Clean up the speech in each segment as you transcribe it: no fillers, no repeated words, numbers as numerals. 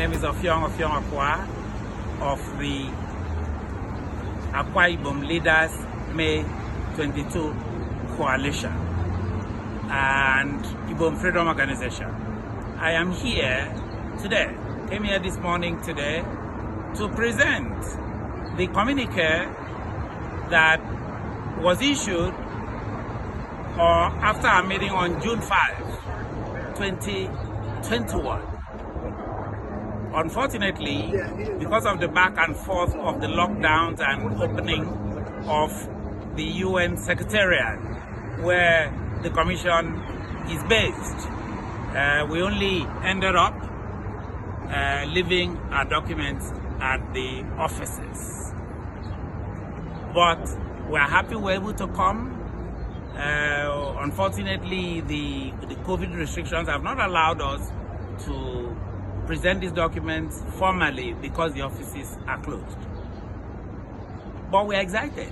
name is Ofiong Akwa of the Akwa IBOM Leaders May 22 Coalition and IBOM Freedom Organization. I am here today, came here this morning today to present the communique that was issued after our meeting on June 5, 2021. Unfortunately, because of the back and forth of the lockdowns and opening of the UN Secretariat, where the Commission is based, we only ended up leaving our documents at the offices. But we're happy we're able to come. Unfortunately, the COVID restrictions have not allowed us to present these documents formally because the offices are closed. But we're excited.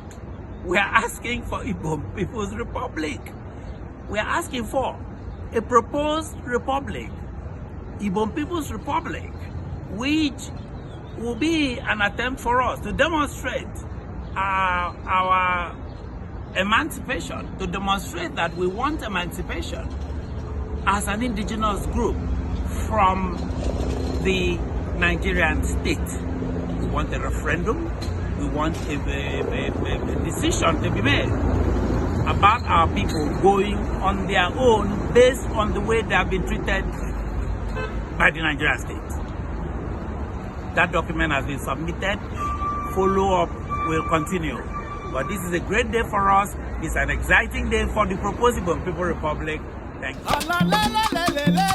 We are asking for IBOM People's Republic. We are asking for a proposed republic, IBOM People's Republic, which will be an attempt for us to demonstrate our emancipation, to demonstrate that we want emancipation as an indigenous group from the Nigerian state. We want a referendum. We want a decision to be made about our people going on their own based on the way they have been treated by the Nigerian state. That document has been submitted. Follow-up will continue. But this is a great day for us. It's an exciting day for the proposed IBOM People's Republic. Thank you.